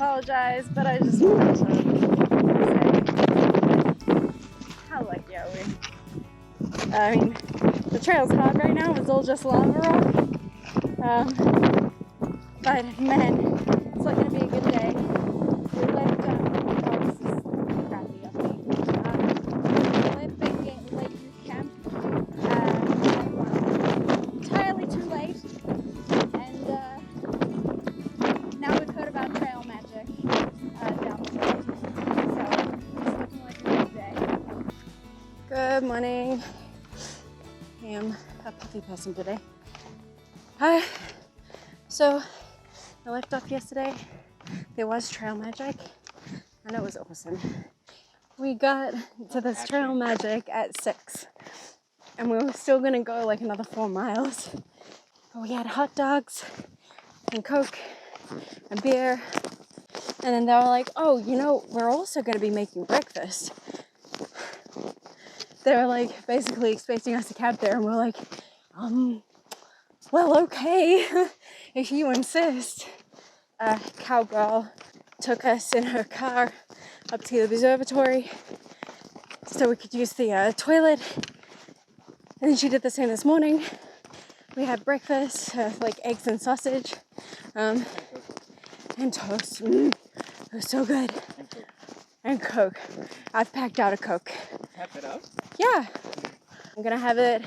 apologize, but I just wanted to say how lucky are we? I mean, the trail's hard right now, it's all just lava rock. But man, it's not going to be a good day. We left, oh, this is crappy of me. We left Lake Youth Camp entirely too late, and now we've heard about trail magic down the road, so it's looking like a good day. Good morning. I am a puffy person today. Hi. So I left off yesterday. There was trail magic, and it was awesome. We got to this trail magic at 6, and we were still gonna go like another 4 miles. But we had hot dogs and Coke and beer, and then they were like, "Oh, you know, we're also gonna be making breakfast." They were like basically expecting us to camp there, and we're like, well, okay, if you insist. Cowgirl took us in her car up to the observatory so we could use the toilet, and then she did the same this morning. We had breakfast, like eggs and sausage, and toast. It was so good. And Coke. I've packed out a Coke. Pack it up? Yeah. I'm gonna have it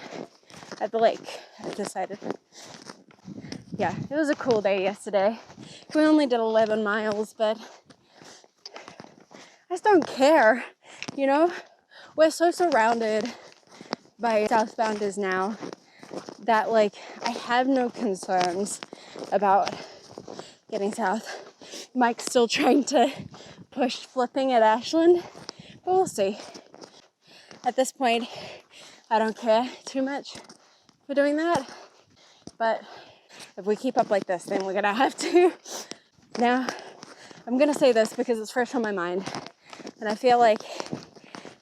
at the lake, I've decided. Yeah, it was a cool day yesterday. We only did 11 miles, but I just don't care, you know? We're so surrounded by southbounders now that, like, I have no concerns about getting south. Mike's still trying to push flipping at Ashland, but we'll see. At this point, I don't care too much for doing that, but if we keep up like this, then we're gonna have to. Now, I'm gonna say this because it's fresh on my mind, and I feel like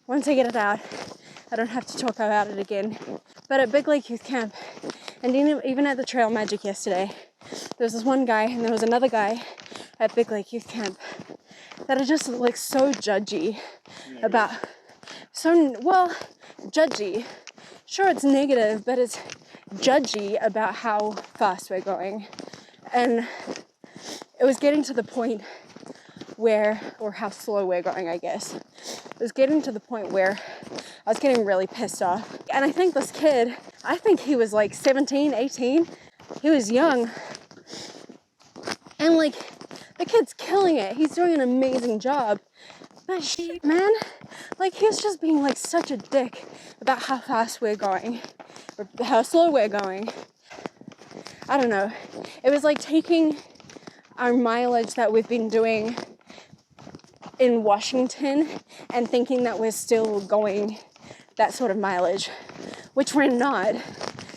once I get it out, I don't have to talk about it again. But at Big Lake Youth Camp, and even at the Trail Magic yesterday, there was this one guy, and there was another guy at Big Lake Youth Camp that are just like so judgy about, judgy. Sure, it's negative, but it's judgy about how fast we're going. And it was getting to the point where, or how slow we're going, I guess. It was getting to the point where I was getting really pissed off. And I think this kid, I think he was like 17, 18. He was young. And like, the kid's killing it. He's doing an amazing job. But shit, man, like, he was just being like such a dick about how fast we're going, or how slow we're going. I don't know. It was like taking our mileage that we've been doing in Washington and thinking that we're still going that sort of mileage, which we're not.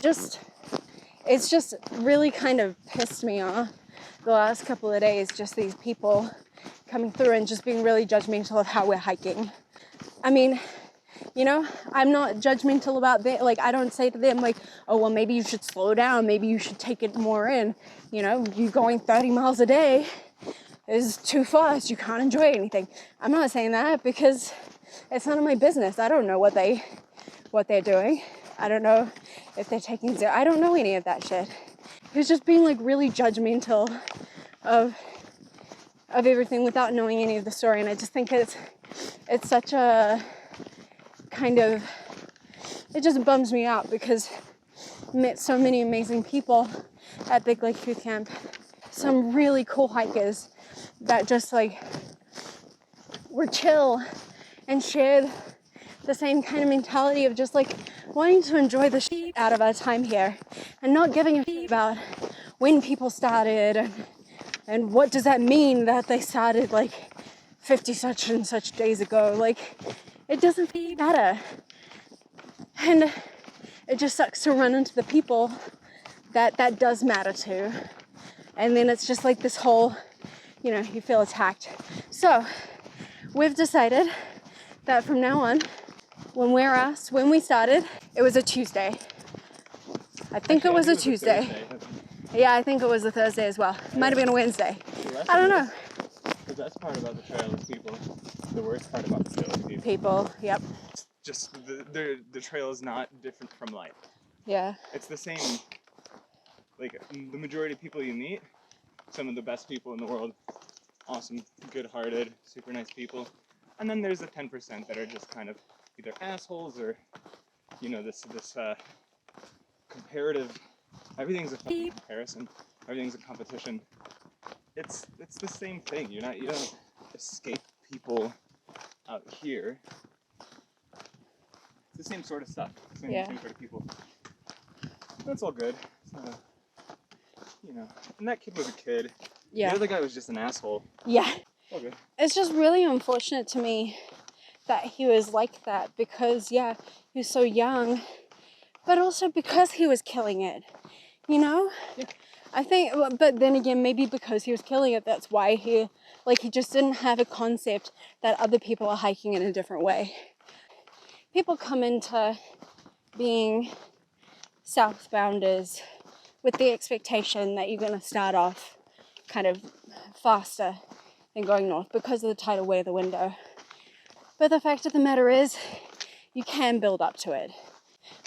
It's just really kind of pissed me off the last couple of days, just these people coming through and just being really judgmental of how we're hiking. I mean, you know, I'm not judgmental about that. Like, I don't say to them like, oh, well, maybe you should slow down. Maybe you should take it more in. You know, you going 30 miles a day is too fast. You can't enjoy anything. I'm not saying that because it's none of my business. I don't know what they're doing. I don't know if they're taking zero. I don't know any of that shit. He was just being like really judgmental of everything without knowing any of the story. And I just think it's such a kind of, it just bums me out because I met so many amazing people at Big Lake Youth Camp. Some really cool hikers that just like were chill and shared the same kind of mentality of just like wanting to enjoy the shit out of our time here and not giving a shit about when people started and what does that mean that they started like 50 such and such days ago. Like, it doesn't matter. And it just sucks to run into the people that does matter to. And then it's just like this whole, you know, you feel attacked. So we've decided that from now on, when we're asked when we started, it was a Tuesday. I think it was a Tuesday. Yeah, I think it was a Thursday as well. It might have been a Wednesday. I don't know. best part about the trail is people. The worst part about the trail is people. People, yep. Just the trail is not different from life. Yeah. It's the same. Like, the majority of people you meet, some of the best people in the world, awesome, good-hearted, super nice people. And then there's the 10% that are just kind of either assholes or, you know, this comparative. Everything's a fucking comparison. Everything's a competition. It's the same thing. You don't escape people out here. It's the same sort of stuff. Same sort of people. That's all good. You know, and that kid was a kid. Yeah. The other guy was just an asshole. Yeah. Okay. It's just really unfortunate to me that he was like that because, yeah, he was so young, but also because he was killing it, you know? Yeah. I think, but then again, maybe because he was killing it, that's why he just didn't have a concept that other people are hiking in a different way. People come into being southbounders with the expectation that you're going to start off kind of faster than going north because of the tidal wave of the window. But the fact of the matter is, you can build up to it.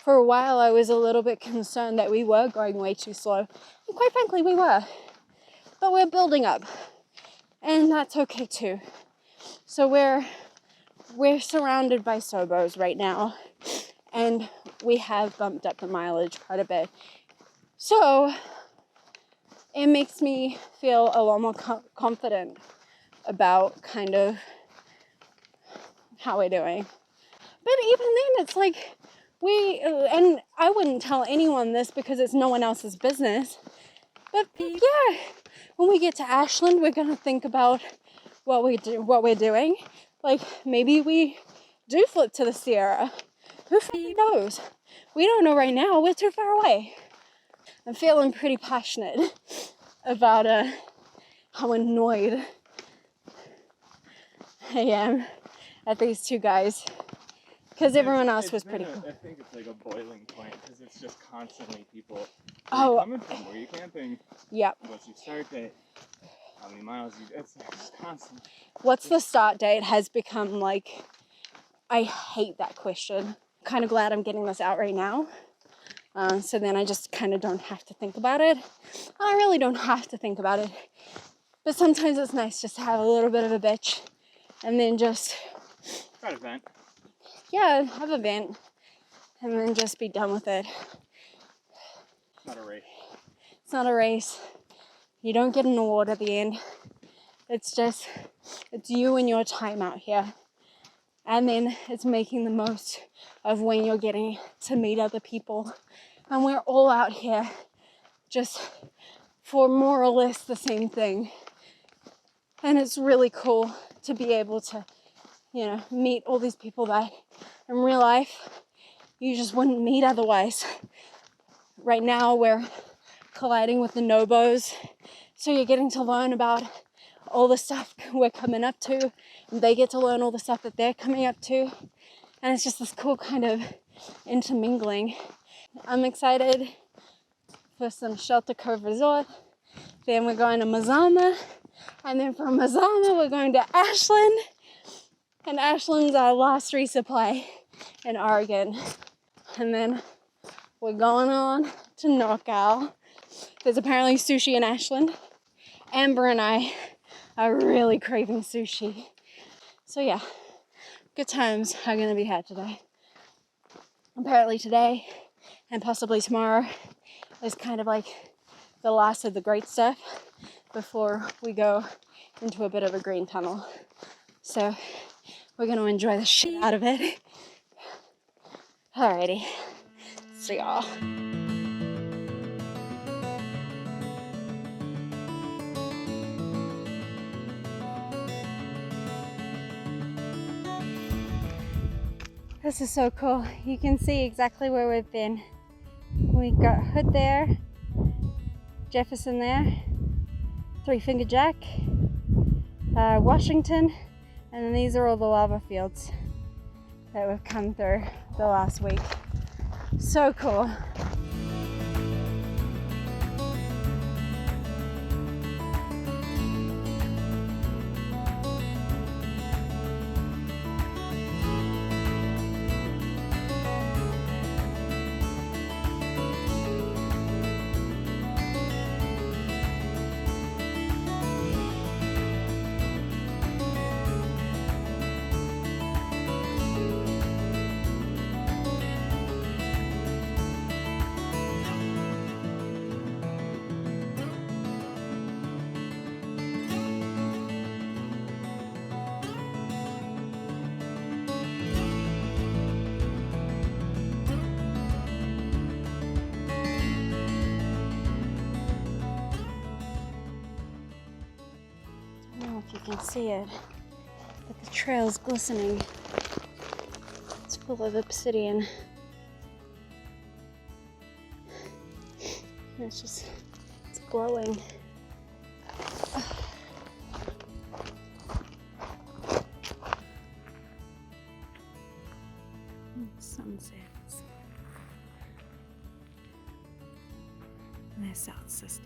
For a while, I was a little bit concerned that we were going way too slow. And quite frankly, we were. But we're building up. And that's okay too. So we're surrounded by Sobos right now. And we have bumped up the mileage quite a bit. So it makes me feel a lot more confident about kind of how we're doing. But even then, it's like and I wouldn't tell anyone this because it's no one else's business. But yeah, when we get to Ashland, we're gonna think about what we're doing. Like maybe we do flip to the Sierra. Who knows? We don't know right now. We're too far away. I'm feeling pretty passionate about how annoyed I am at these two guys. Because everyone else was pretty cool. I think it's like a boiling point because it's just constantly people. Oh. Coming from? Where are you camping? Yep. What's your start date? How many miles you? It's just constant. What's the start date has become like, I hate that question. Kind of glad I'm getting this out right now. So then I just kind of don't have to think about it. I really don't have to think about it. But sometimes it's nice just to have a little bit of a bitch and then just... Try to vent. Yeah, have a vent and then just be done with it. It's not a race. It's not a race. You don't get an award at the end. It's you and your time out here. And then it's making the most of when you're getting to meet other people. And we're all out here just for more or less the same thing. And it's really cool to be able to, you know, meet all these people that in real life you just wouldn't meet otherwise. Right now we're colliding with the Nobos, so you're getting to learn about all the stuff we're coming up to, and they get to learn all the stuff that they're coming up to, and it's just this cool kind of intermingling. I'm excited for some Shelter Cove Resort, then we're going to Mazama, and then from Mazama we're going to Ashland, and Ashland's our last resupply in Oregon. And then we're going on to NorCal. There's apparently sushi in Ashland. Amber and I are really craving sushi. So yeah, good times are gonna be had today. Apparently today and possibly tomorrow is kind of like the last of the great stuff before we go into a bit of a green tunnel. So we're gonna enjoy the shit out of it. Alrighty, see y'all. This is so cool. You can see exactly where we've been. We got Hood there, Jefferson there, Three Finger Jack, Washington, and then these are all the lava fields that we've come through the last week. So cool. can't see it, but the trail's glistening. It's full of obsidian. And it's glowing. Sunsets. And their South Sister.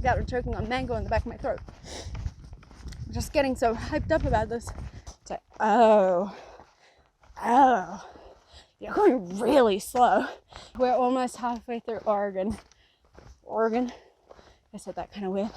Got her choking on mango in the back of my throat. Just getting so hyped up about this. It's like, oh, you're going really slow. We're almost halfway through Oregon. I said that kind of weird.